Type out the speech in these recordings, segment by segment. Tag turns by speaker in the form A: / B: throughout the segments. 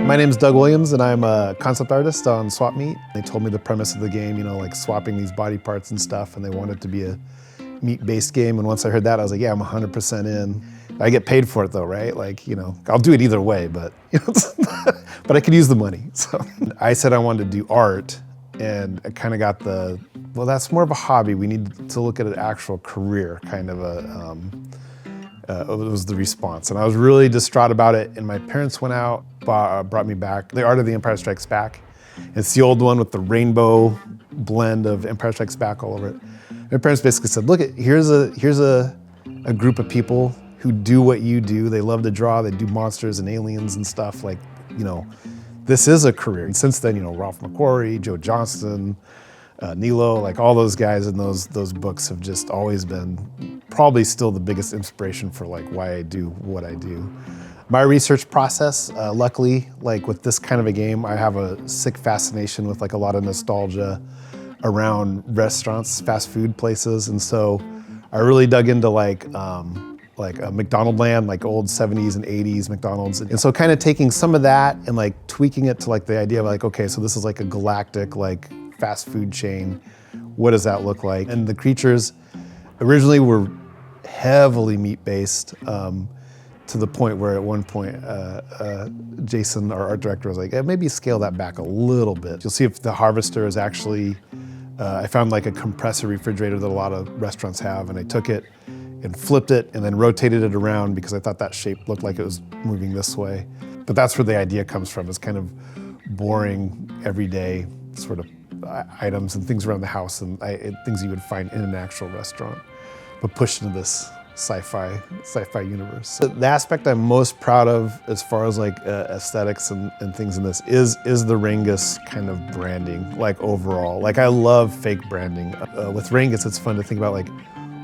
A: My name's Doug Williams, and I'm a concept artist on SwapMeat. They told me the premise of the game, you know, like swapping these body parts and stuff, and they wanted it to be a meat-based game. And once I heard that, I was like, yeah, I'm 100% in. I get paid for it though, right? Like, you know, I'll do it either way, but you know, but I could use the money. So I said I wanted to do art, and I kind of got the, well, that's more of a hobby. We need to look at an actual career, kind of a, it was the response. And I was really distraught about it, and my parents went out, brought me back The Art of the Empire Strikes Back. It's the old one with the rainbow blend of Empire Strikes Back all over it. My parents basically said, look, here's a group of people who do what you do. They love to draw, they do monsters and aliens and stuff. Like, you know, this is a career. And since then, you know, Ralph McQuarrie, Joe Johnston, Nilo, like all those guys in those books have just always been probably still the biggest inspiration for like why I do what I do. My research process, luckily, like with this kind of a game, I have a sick fascination with like a lot of nostalgia around restaurants, fast food places. And so I really dug into like a McDonald land, like old 70s and 80s McDonald's. And so kind of taking some of that and like tweaking it to like the idea of like, okay, so this is like a galactic like fast food chain. What does that look like? And the creatures originally were heavily meat-based, to the point where at one point, Jason, our art director, was like, maybe scale that back a little bit. You'll see if the harvester is actually, I found like a compressor refrigerator that a lot of restaurants have, and I took it and flipped it and then rotated it around because I thought that shape looked like it was moving this way. But that's where the idea comes from, is kind of boring, everyday sort of items and things around the house and things you would find in an actual restaurant, but pushed into this sci-fi universe. So the aspect I'm most proud of as far as like aesthetics and things in this is the Rangus kind of branding, like overall. Like I love fake branding. With Rangus, it's fun to think about like,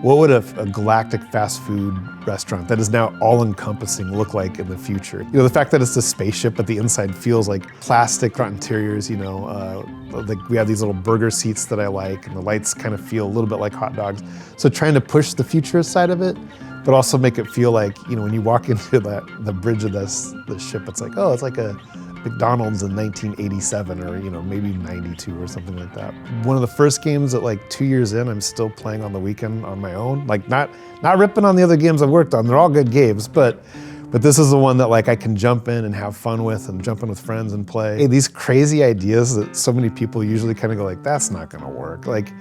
A: what would a galactic fast food restaurant that is now all-encompassing look like in the future? You know, the fact that it's a spaceship, but the inside feels like plastic front interiors, you know, like we have these little burger seats that I like, and the lights kind of feel a little bit like hot dogs. So trying to push the futurist side of it, but also make it feel like, you know, when you walk into the bridge of the ship, it's like, oh, it's like a McDonald's in 1987 or, you know, maybe 92 or something like that. One of the first games that like 2 years in, I'm still playing on the weekend on my own. Like not ripping on the other games I've worked on. They're all good games, but this is the one that like I can jump in and have fun with and jump in with friends and play. Hey, these crazy ideas that so many people usually kind of go like, that's not gonna work. Like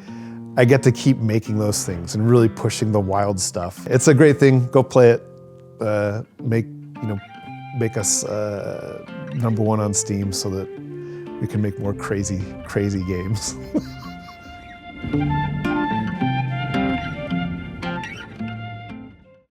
A: I get to keep making those things and really pushing the wild stuff. It's a great thing. Go play it. Make us #1 on Steam so that we can make more crazy games.